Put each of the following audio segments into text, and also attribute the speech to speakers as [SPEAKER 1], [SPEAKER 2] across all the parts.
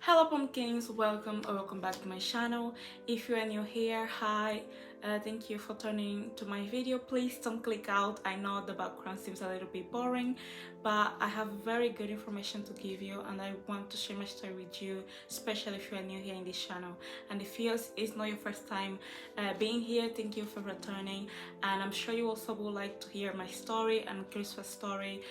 [SPEAKER 1] Hello pumpkins, welcome or welcome back to my channel. If you are new here, hi, thank you for turning to my video. Please don't click out. I know the background seems a little bit boring, but I have very good information to give you and I want to share my story with you, especially if you are new here in this channel. And if it's not your first time being here, thank you for returning, and I'm sure you also would like to hear my story and Christopher's story,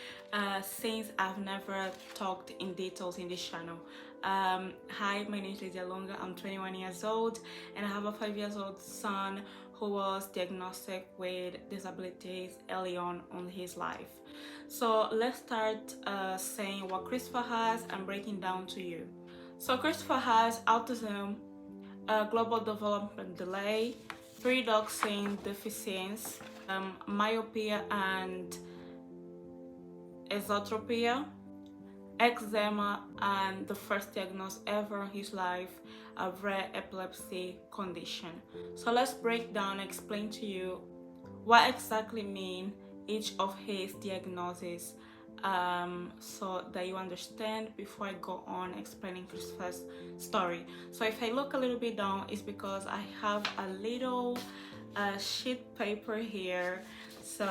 [SPEAKER 1] since I've never talked in details in this channel. Hi, my name is Lydia Longa. I'm 21 years old and I have a 5-year-old son who was diagnosed with disabilities early on his life. So let's start saying what Christopher has and breaking down to you. So Christopher has autism, global development delay, pyridoxine deficiency, myopia and esotropia, eczema, and the first diagnosis ever in his life, a rare epilepsy condition. So let's break down and explain to you what exactly mean each of his diagnoses, so that you understand before I go on explaining Christopher's story. So if I look a little bit down, it's because I have a little sheet paper here, so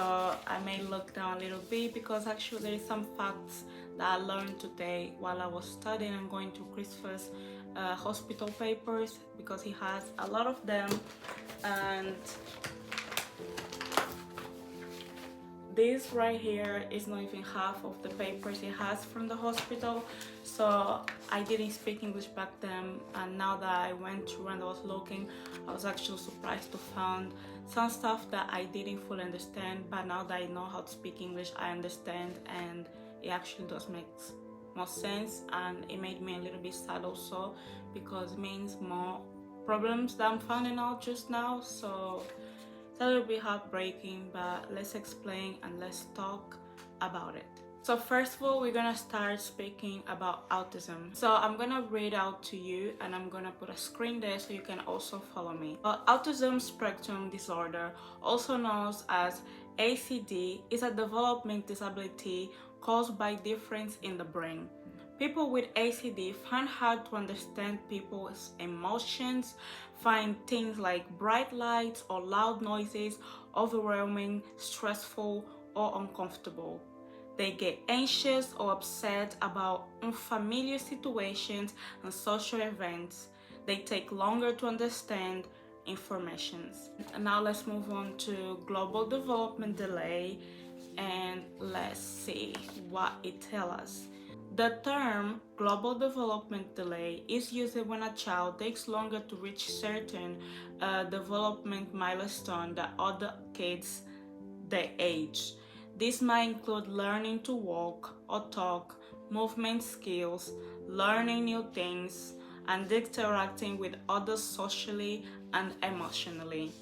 [SPEAKER 1] I may look down a little bit because actually there is some facts that I learned today while I was studying and going to Christopher's hospital papers, because he has a lot of them. And this right here is not even half of the papers he has from the hospital. So I didn't speak English back then, and now that I went through and I was looking, I was actually surprised to find some stuff that I didn't fully understand, but now that I know how to speak English, I understand, and it actually does make more sense. And it made me a little bit sad also, because it means more problems that I'm finding out just now. So it's a little bit heartbreaking, but let's explain and let's talk about it. So first of all, we're gonna start speaking about autism. So I'm gonna read out to you and I'm gonna put a screen there so you can also follow me. Autism spectrum disorder, also known as ACD, is a developmental disability caused by difference in the brain. People with ACD find hard to understand people's emotions, find things like bright lights or loud noises overwhelming, stressful, or uncomfortable. They get anxious or upset about unfamiliar situations and social events. They take longer to understand information. And now let's move on to global development delay, and let's see what it tells us. The term global development delay is used when a child takes longer to reach certain development milestone than other kids their age. This might include learning to walk or talk, movement skills, learning new things, and interacting with others socially and emotionally.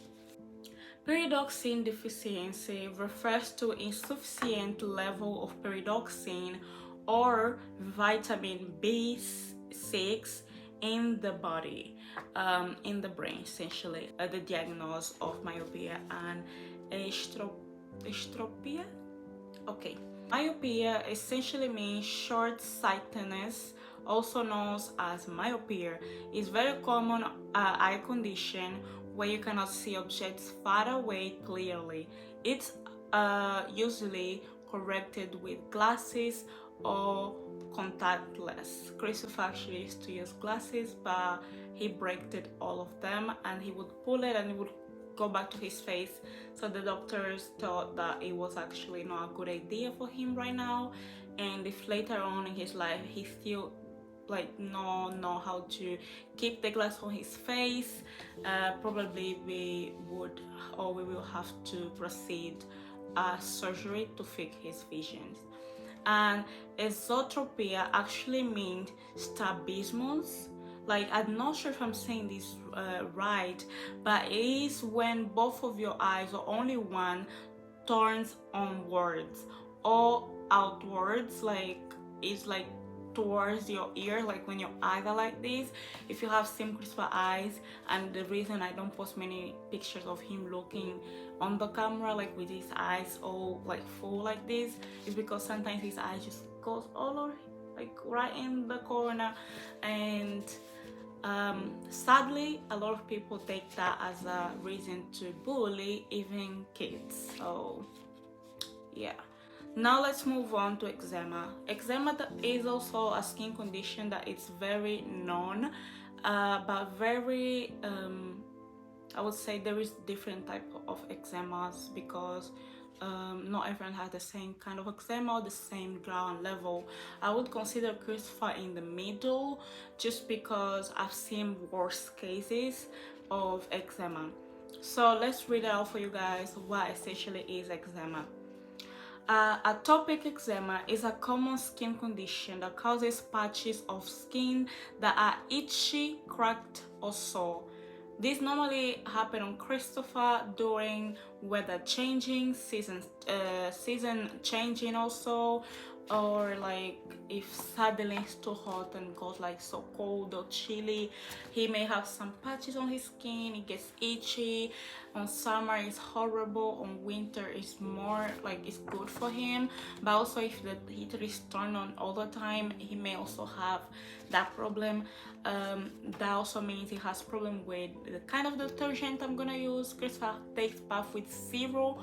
[SPEAKER 1] Pyridoxine deficiency refers to insufficient level of pyridoxine or vitamin B6 in the body, in the brain essentially. The diagnosis of myopia and estropia. Okay, myopia essentially means short-sightedness, also known as myopia. It's very common eye condition where you cannot see objects far away clearly. It's usually corrected with glasses or contactless. Christopher actually used to use glasses, but he broke all of them and he would pull it and it would go back to his face. So the doctors thought that it was actually not a good idea for him right now, and if later on in his life he still not know how to keep the glass on his face, probably we will have to proceed surgery to fix his visions. And esotropia actually means strabismus. I'm not sure if I'm saying this right, but it is when both of your eyes or only one turns onwards or outwards, it's towards your ear, like when your eyes are like this. If you have seen Christopher eyes, and the reason I don't post many pictures of him looking on the camera with his eyes all full like this is because sometimes his eyes just goes all over like right in the corner. And sadly, a lot of people take that as a reason to bully even kids. So yeah. Now let's move on to eczema. Eczema is also a skin condition that is very known, but very I would say there is different type of eczemas, because not everyone has the same kind of eczema or the same ground level. I would consider Christopher in the middle, just because I've seen worse cases of eczema. So let's read it out for you guys what essentially is eczema. Atopic eczema is a common skin condition that causes patches of skin that are itchy, cracked, or sore. This normally happen on Christopher during weather changing, season changing also, or like if suddenly it's too hot and goes like so cold or chilly, he may have some patches on his skin, it gets itchy. On summer it's horrible, on winter it's more like it's good for him, but also if the heater is turned on all the time, he may also have that problem. That also means he has problem with the kind of detergent I'm gonna use. Christopher takes bath with zero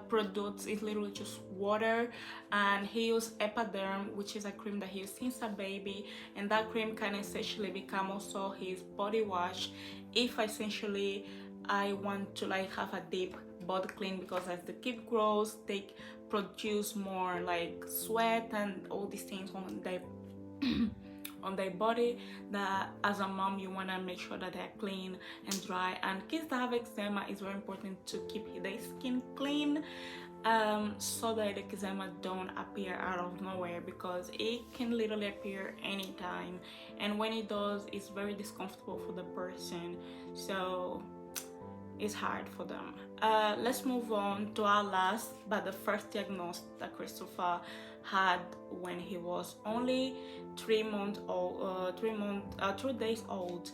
[SPEAKER 1] products, it's literally just water, and he used Epiderm, which is a cream that he used since a baby, and that cream can essentially become also his body wash if essentially I want to like have a deep body clean, because as the kid grows they produce more like sweat and all these things on their on their body, that as a mom you want to make sure that they're clean and dry. And kids that have eczema, it's very important to keep their skin clean, so that the eczema don't appear out of nowhere, because it can literally appear anytime, and when it does it's very discomfortable for the person, so it's hard for them. Let's move on to our last but the first diagnosis that Christopher had when he was only 3 days old,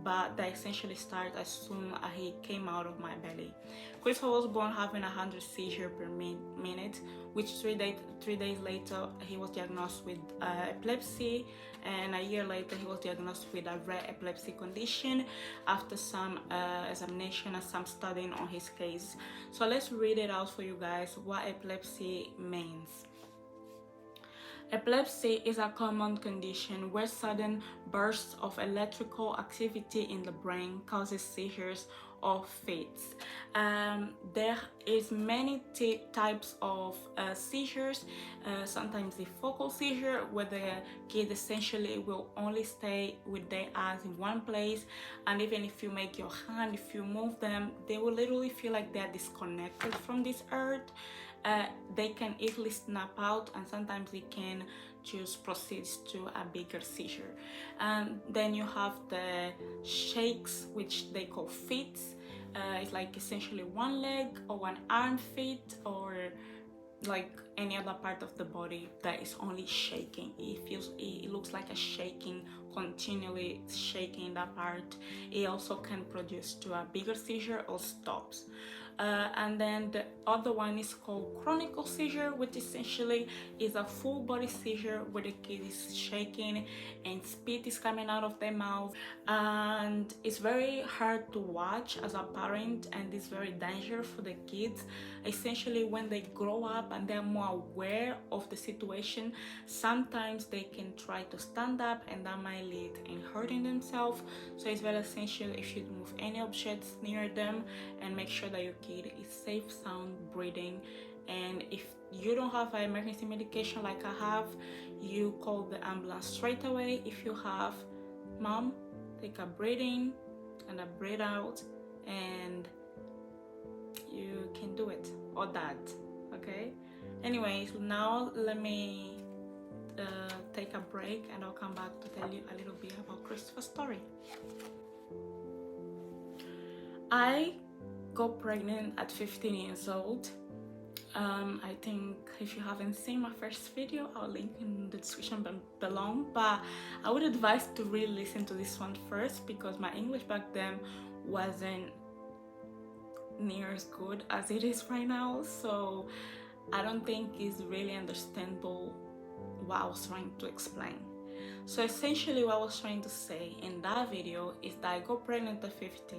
[SPEAKER 1] but that essentially started as soon as he came out of my belly. Christopher was born having 100 seizures per minute, which 3 days later he was diagnosed with epilepsy, and a year later he was diagnosed with a rare epilepsy condition after some examination and some studying on his case. So let's read it out for you guys what epilepsy means. Epilepsy is a common condition where sudden bursts of electrical activity in the brain causes seizures or fits. There is many types of seizures. Sometimes the focal seizure, where the kid essentially will only stay with their eyes in one place, and even if you make your hand, if you move them, they will literally feel like they're disconnected from this earth. They can easily snap out, and sometimes they can just proceed to a bigger seizure. And then you have the shakes, which they call fits. It's like essentially one leg or one arm fit, or like any other part of the body that is only shaking. It looks like a shaking, continually shaking that part. It also can produce to a bigger seizure or stops. And then the other one is called chronic seizure, which essentially is a full body seizure where the kid is shaking and spit is coming out of their mouth, and it's very hard to watch as a parent, and it's very dangerous for the kids. Essentially, when they grow up and they're more aware of the situation, sometimes they can try to stand up, and that might lead in hurting themselves. So it's very essential if you move any objects near them, and make sure that your kid is safe, sound, breathing. And if you don't have an emergency medication like I have, you call the ambulance straight away. If you have, mom, take a breath in and a breath out, and you can do it, or dad. Okay, anyways, now let me take a break, and I'll come back to tell you a little bit about Christopher's story. I got pregnant at 15 years old. I think if you haven't seen my first video, I'll link in the description below, but I would advise to really listen to this one first, because my English back then wasn't near as good as it is right now, so I don't think it's really understandable what I was trying to explain. So essentially what I was trying to say in that video is that I got pregnant at 15,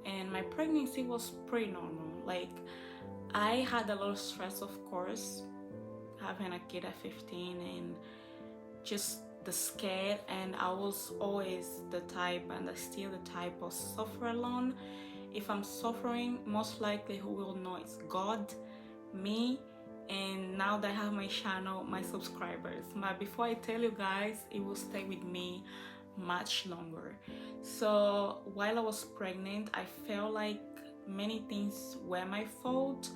[SPEAKER 1] and my pregnancy was pretty normal. Like, I had a lot of stress, of course, having a kid at 15, and just the scared, and I was always the type, and I still the type, of suffer alone. If I'm suffering, most likely who will know it's God, me, and now that I have my channel, my subscribers. But before I tell you guys, it will stay with me much longer. So while I was pregnant, I felt like many things were my fault,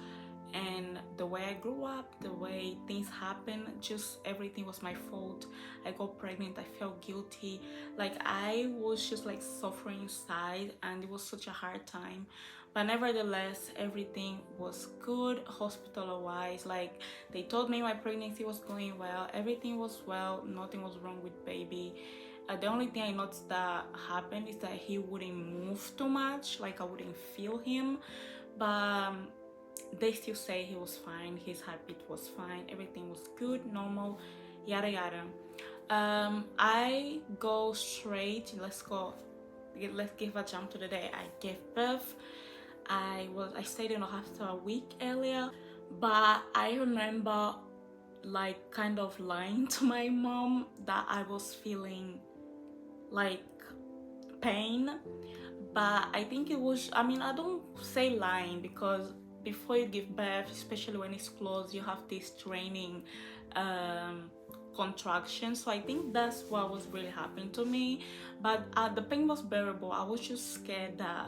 [SPEAKER 1] and the way I grew up, the way things happened, just everything was my fault. I got pregnant, I felt guilty, like I was just like suffering inside, and it was such a hard time. But nevertheless, everything was good hospital wise. Like, they told me my pregnancy was going well, everything was well, nothing was wrong with baby. The only thing I noticed that happened is that he wouldn't move too much, like I wouldn't feel him. But they still say he was fine, his heartbeat was fine, everything was good, normal, yada yada. I go straight, let's give a jump to the day I gave birth. I stayed in the hospital a week earlier, but I remember like kind of lying to my mom that I was feeling like pain. But I think it was, I mean, I don't say lying, because before you give birth, especially when it's close, you have this draining contraction. So I think that's what was really happening to me. But the pain was bearable. I was just scared that,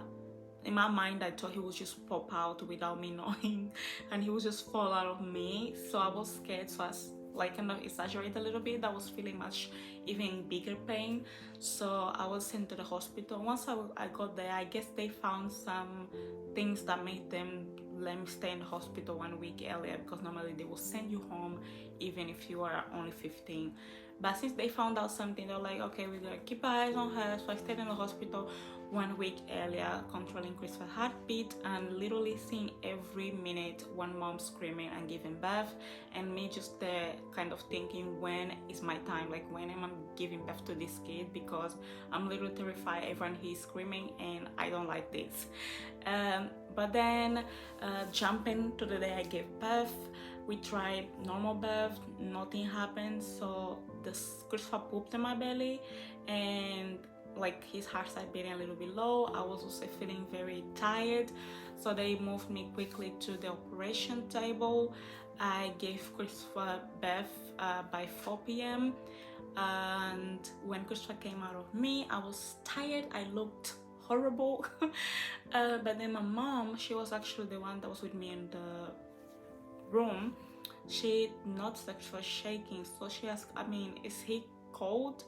[SPEAKER 1] in my mind, I thought he would just pop out without me knowing, and he would just fall out of me. So I was scared, so I like kind of exaggerate a little bit. I was feeling much even bigger pain, so I was sent to the hospital. Once I got there, I guess they found some things that made them let me stay in the hospital 1 week earlier, because normally they will send you home even if you are only 15. But since they found out something, they're like, okay, we're gonna keep our eyes on her. So I stayed in the hospital 1 week earlier, controlling Christopher's heartbeat, and literally seeing every minute one mom screaming and giving birth, and me just there kind of thinking, when is my time? Like, when am I giving birth to this kid? Because I'm literally terrified everyone he's screaming, and I don't like this. But then jumping to the day I gave birth, we tried normal birth, nothing happened. So Christopher pooped in my belly, and like his heart started beating a little bit low. I was also feeling very tired, so they moved me quickly to the operation table. I gave Christopher birth by 4 p.m. and when Christopher came out of me, I was tired, I looked horrible. But then my mom, she was actually the one that was with me in the room. She noticed that she was shaking, so she asked, I mean, is he cold?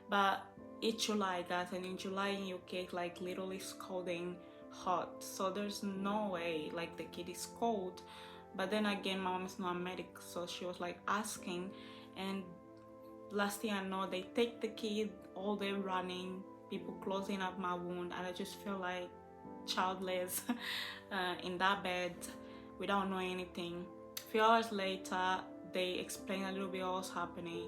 [SPEAKER 1] But it's July, guys, and in July in UK, like literally scalding hot, so there's no way like the kid is cold. But then again, my mom is not a medic, so she was like asking, and last thing I know, they take the kid, all day running, people closing up my wound, and I just feel like childless in that bed without knowing anything. A few hours later, they explained a little bit what was happening.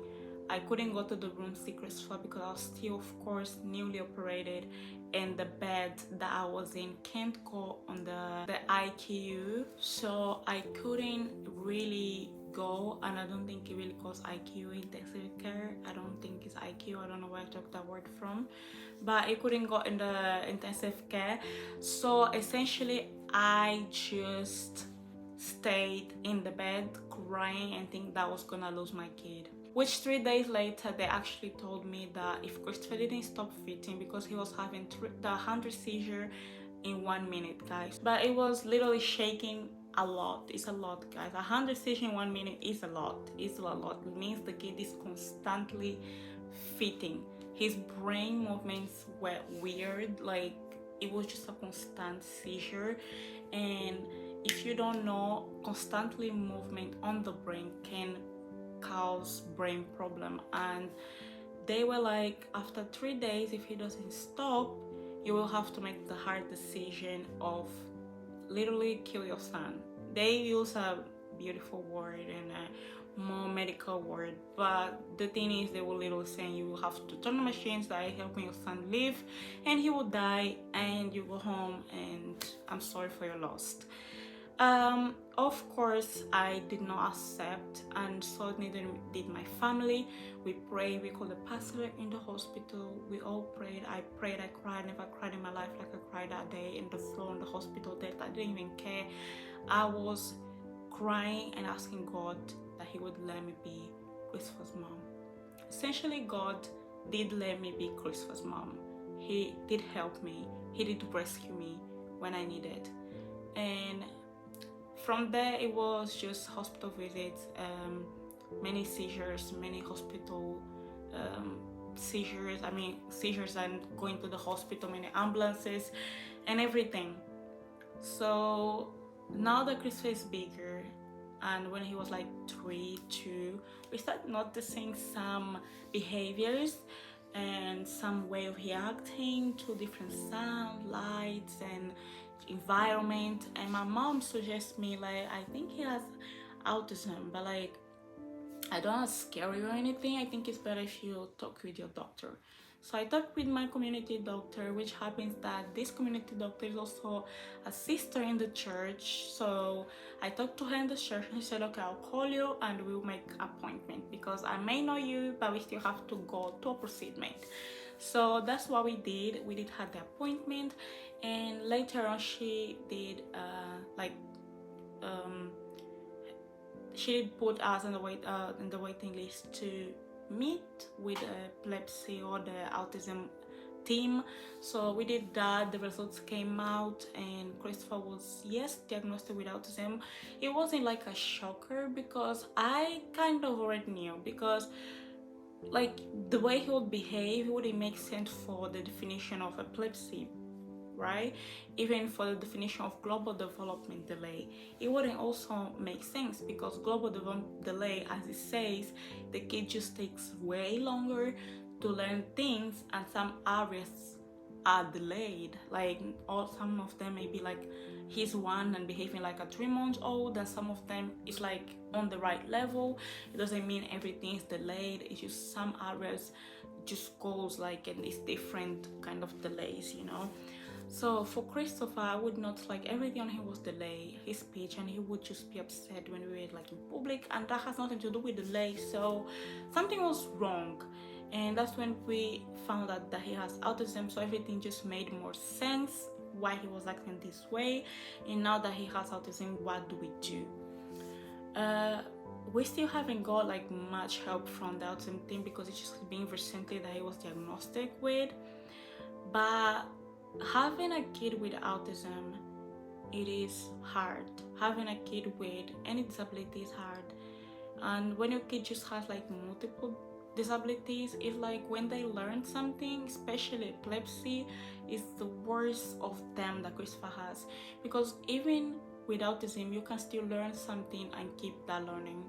[SPEAKER 1] I couldn't go to the room see Christopher because I was still, of course, newly operated, and the bed that I was in can't go on the ICU, so I couldn't really go, and I don't think it really calls ICU, intensive care. I don't think it's ICU, I don't know where I took that word from, but I couldn't go in the intensive care. So essentially I just stayed in the bed crying and think that I was gonna lose my kid. Which 3 days later, they actually told me that if Christopher didn't stop fitting, because he was having the 100 seizure in 1 minute, guys. But it was literally shaking a lot. It's a lot, guys. 100 seizure in 1 minute is a lot. It's a lot. It means the kid is constantly fitting. His brain movements were weird. Like, it was just a constant seizure. And if you don't know, constantly movement on the brain can cause brain problem, and they were like, after 3 days, if he doesn't stop, you will have to make the hard decision of literally kill your son. They use a beautiful word and more medical word, but the thing is they will literally saying you will have to turn the machines that are helping your son live, and he will die, and you go home, and I'm sorry for your loss. Of course I did not accept, and so neither did my family. We prayed, we called the pastor in the hospital, we all prayed. I prayed, I cried, never cried in my life like I cried that day in the floor in the hospital bed. I didn't even care. I was crying and asking God that he would let me be Christopher's mom. Essentially, God did let me be Christopher's mom. He did help me, he did rescue me when I needed. And from there it was just hospital visits, many seizures, many hospital seizures, seizures and going to the hospital, many ambulances and everything. So now that Christopher is bigger, and when he was like 3, 2, we started noticing some behaviors and some way of reacting to different sound, lights and environment. And my mom suggests me, like, I think he has autism, but like I don't want to scare you or anything. I think it's better if you talk with your doctor. So I talked with my community doctor, which happens that this community doctor is also a sister in the church. So I talked to her in the church and she said, okay, I'll call you and we'll make appointment, because I may know you, but we still have to go to a procedure. So that's what we did. We did have the appointment, and later on she did she did put us in the waiting list to meet with epilepsy or the autism team. So we did that. The results came out and Christopher was, yes, diagnosed with autism. It wasn't like a shocker because I kind of already knew, because like the way he would behave, it wouldn't make sense for the definition of epilepsy, right? Even for the definition of global development delay, it wouldn't also make sense, because global development delay, as it says, the kid just takes way longer to learn things, and some areas are delayed, like, or some of them may be like he's 1 and behaving like a 3-month-old, and some of them is like on the right level. It doesn't mean everything is delayed, it's just some areas just goes like, and it's different kind of delays, you know. So for Christopher, I would not like everything on him was delay, his speech, and he would just be upset when we were like in public, and that has nothing to do with delay. So something was wrong, and that's when we found out that he has autism. So everything just made more sense why he was acting this way. And now that he has autism, what do we do? We still haven't got like much help from the autism team, because it's just been recently that he was diagnosed with. But having a kid with autism, it is hard. Having a kid with any disability is hard, and when your kid just has like multiple disabilities, it's like when they learn something, especially epilepsy, is the worst of them that Christopher has, because even with autism you can still learn something and keep that learning.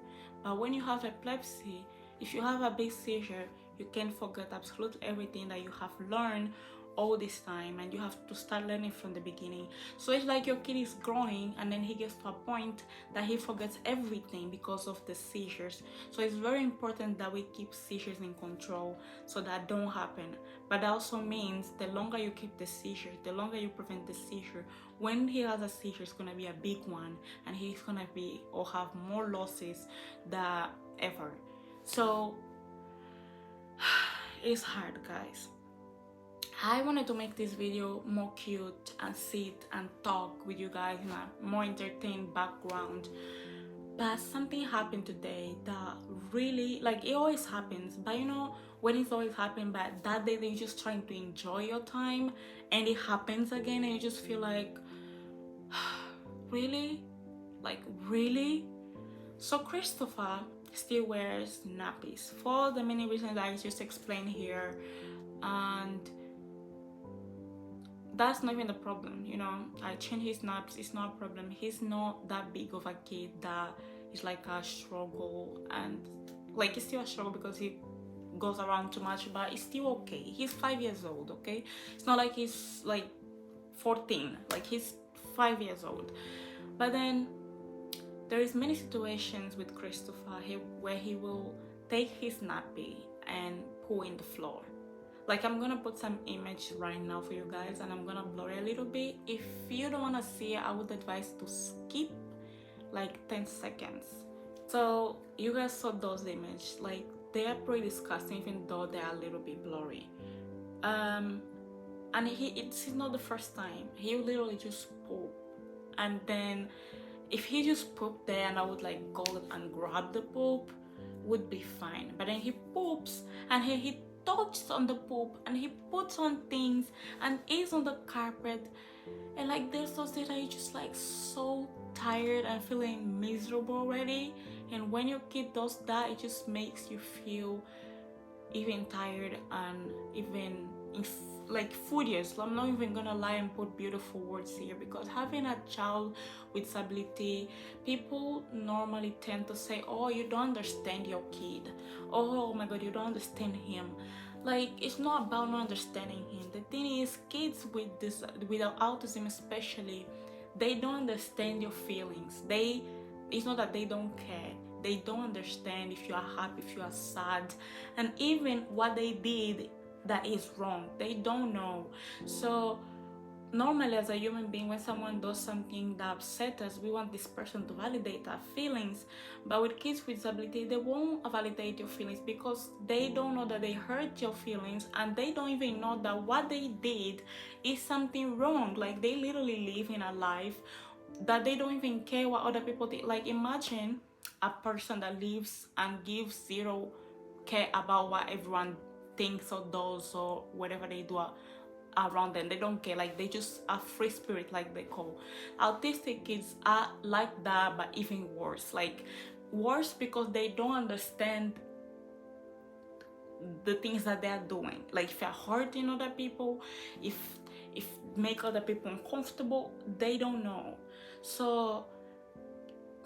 [SPEAKER 1] But when you have epilepsy, if you have a big seizure, you can forget absolutely everything that you have learned all this time, and you have to start learning from the beginning. So it's like your kid is growing, and then he gets to a point that he forgets everything because of the seizures. So it's very important that we keep seizures in control so that don't happen. But that also means the longer you keep the seizure, the longer you prevent the seizure, when he has a seizure, it's gonna be a big one, and he's gonna be or have more losses than ever. So it's hard, guys. I wanted to make this video more cute and sit and talk with you guys in a more entertaining background, but something happened today that really, like, it always happens, but you know when it's always happened, but that day they're just trying to enjoy your time and it happens again, and you just feel like really, like, really. So Christopher still wears nappies for the many reasons I just explained here, and that's not even the problem, you know. I change his naps, it's not a problem. He's not that big of a kid that is like a struggle, and like it's still a struggle because he goes around too much, but it's still okay. He's 5 years old, okay? It's not like he's like 14, like he's 5 years old. But then there is many situations with Christopher where he will take his nappy and poo in the floor. Like, I'm gonna put some image right now for you guys, and I'm gonna blur it a little bit. If you don't wanna see it, I would advise to skip like 10 seconds. So you guys saw those images. Like, they are pretty disgusting, even though they are a little bit blurry. And it's not the first time. He literally just poop, and then if he just pooped there and I would like go and grab the poop, would be fine. But then he poops and he touches on the poop and he puts on things and is on the carpet, and like there's those days that you're just like so tired and feeling miserable already, and when your kid does that, it just makes you feel even tired and even like furious. I'm not even gonna lie and put beautiful words here, because having a child with disability, people normally tend to say, oh, you don't understand your kid, oh my god, you don't understand him. Like, it's not about not understanding him. The thing is, kids with autism especially, they don't understand your feelings. It's not that they don't care, they don't understand if you are happy, if you are sad, and even what they did that is wrong, they don't know. So normally, as a human being, when someone does something that upsets us, we want this person to validate our feelings. But with kids with disability, they won't validate your feelings, because they don't know that they hurt your feelings, and they don't even know that what they did is something wrong. Like, they literally live in a life that they don't even care what other people think. Like, imagine a person that lives and gives zero care about what everyone thinks or does or whatever they do around them. They don't care. Like, they just are free spirit, like they call. Autistic kids are like that, but even worse. Like, worse because they don't understand the things that they are doing. Like, if you're hurting other people, if make other people uncomfortable, they don't know. So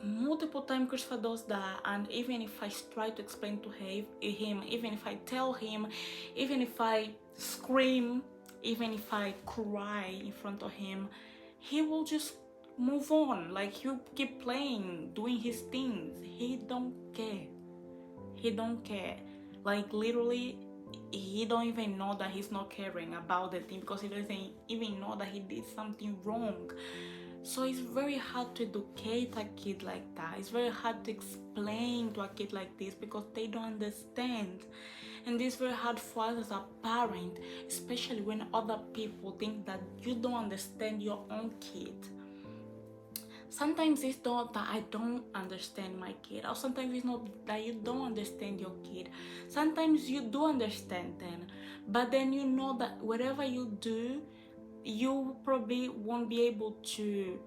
[SPEAKER 1] multiple times Christopher does that, and even if I try to explain to him, even if I tell him, even if I scream, even if I cry in front of him, he will just move on. Like, he'll keep playing, doing his things. He don't care. He don't care. Like, literally, he don't even know that he's not caring about the thing, because he doesn't even know that he did something wrong. So it's very hard to educate a kid like that. It's very hard to explain to a kid like this, because they don't understand. And it's very hard for us as a parent, especially when other people think that you don't understand your own kid. Sometimes it's not that I don't understand my kid, or sometimes it's not that you don't understand your kid. Sometimes you do understand them, but then you know that whatever you do, you probably won't be able to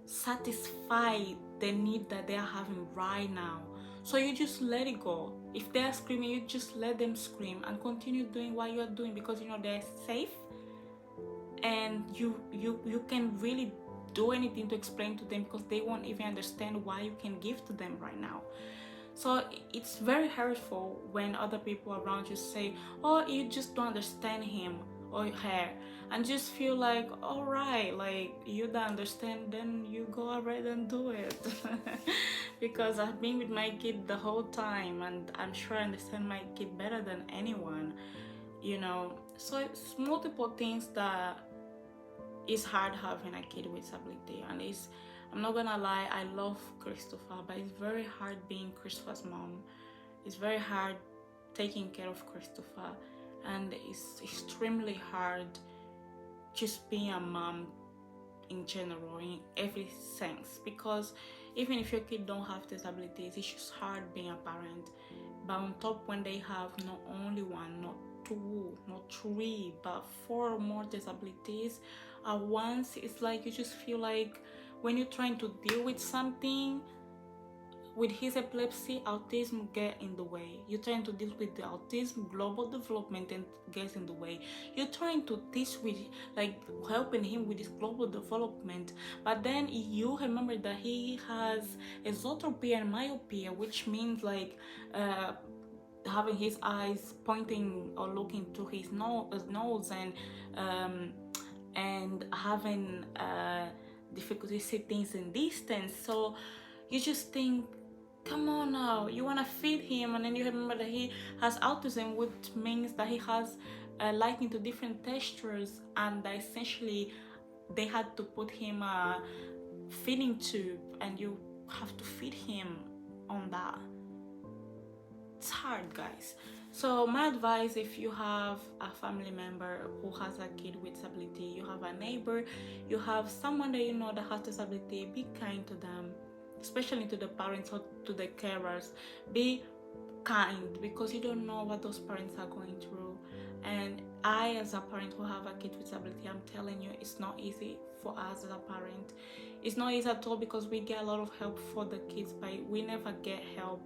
[SPEAKER 1] satisfy the need that they're having right now. So you just let it go. If they're screaming, you just let them scream and continue doing what you're doing, because you know they're safe, and you can really do anything to explain to them, because they won't even understand why you can give to them right now. So it's very hurtful when other people around you say, oh, you just don't understand him or her, and just feel like, all right, like, you don't understand, then you go ahead and do it. Because I've been with my kid the whole time, and I'm sure I understand my kid better than anyone, you know. So it's multiple things that is hard having a kid with disability. And I'm not gonna lie, I love Christopher, but it's very hard being Christopher's mom. It's very hard taking care of Christopher, and it's extremely hard just being a mom in general, in every sense, because even if your kid don't have disabilities, it's just hard being a parent. But on top, when they have not only one, not two, not three, but 4 or more disabilities at once, it's like you just feel like when you're trying to deal with something, with his epilepsy, autism get in the way. You're trying to deal with the autism, global development, and gets in the way. You're trying to teach with, like, helping him with his global development, but then you remember that he has esotropia and myopia, which means like having his eyes pointing or looking to his nose, and having difficulty see things in distance. So you just think, come on now, you want to feed him, and then you remember that he has autism, which means that he has liking to different textures, and that essentially they had to put him a feeding tube, and you have to feed him on that. It's hard, guys. So my advice, if you have a family member who has a kid with disability, you have a neighbor, you have someone that you know that has disability, be kind to them, especially to the parents or to the carers. Be kind, because you don't know what those parents are going through. And I, as a parent who have a kid with disability, I'm telling you, it's not easy for us as a parent. It's not easy at all, because we get a lot of help for the kids, but we never get help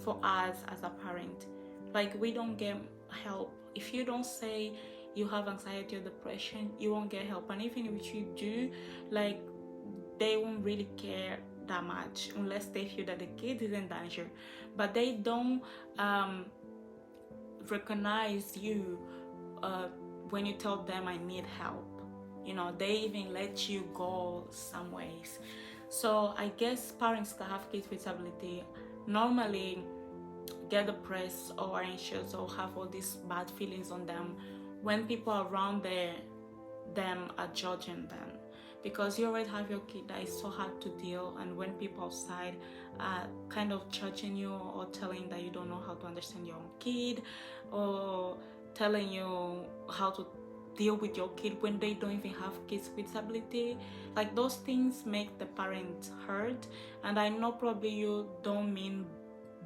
[SPEAKER 1] for us as a parent. Like, we don't get help. If you don't say you have anxiety or depression, you won't get help. And even if you do, like, they won't really care that much unless they feel that the kid is in danger. But they don't recognize you when you tell them I need help. You know, they even let you go some ways. So I guess parents that have kids with disability normally get depressed or anxious or have all these bad feelings on them when people around them are judging them, because you already have your kid that is so hard to deal, and when people outside are kind of judging you or telling that you don't know how to understand your own kid, or telling you how to deal with your kid when they don't even have kids with disability, like, those things make the parents hurt. And I know probably you don't mean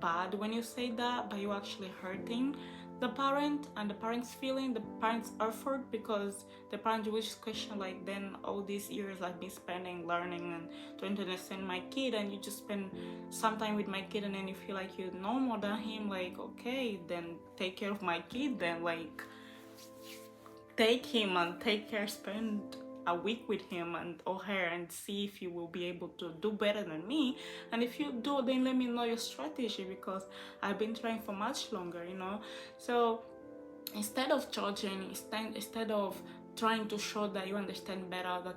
[SPEAKER 1] bad when you say that, but you're actually hurting the parent and the parents feeling, the parents effort, because the parent will just question, like, then all these years I've been spending learning and trying to understand my kid, and you just spend some time with my kid, and then you feel like you know more than him. Like, okay, then take care of my kid, then, like, take him and take care, spend a week with him and or her, and see if you will be able to do better than me. And if you do, then let me know your strategy, because I've been trying for much longer, you know. So instead of judging, instead of trying to show that you understand better the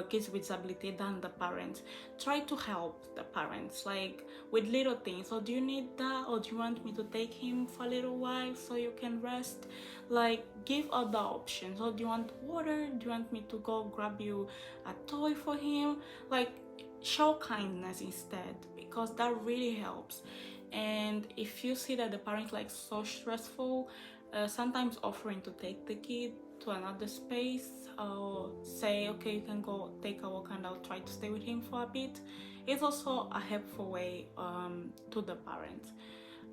[SPEAKER 1] kids with disability than the parents, try to help the parents, like, with little things. Or do you need that, or do you want me to take him for a little while so you can rest? Like, give other options. Or do you want water? Do you want me to go grab you a toy for him? Like, show kindness instead, because that really helps. And if you see that the parent, like, so stressful, sometimes offering to take the kid to another space, or say, okay, you can go take a walk and I'll try to stay with him for a bit, it's also a helpful way to the parents.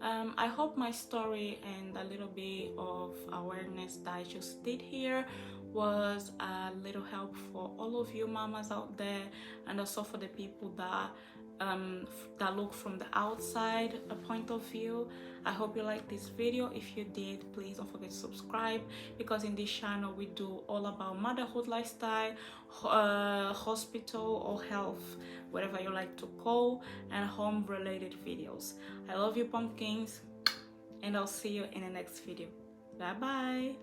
[SPEAKER 1] I hope my story and a little bit of awareness that I just did here was a little help for all of you mamas out there, and also for the people that look from the outside a point of view. I hope you liked this video. If you did, please don't forget to subscribe, because in this channel we do all about motherhood lifestyle, hospital or health, whatever you like to call, and home related videos. I love you, pumpkins, and I'll see you in the next video. Bye bye.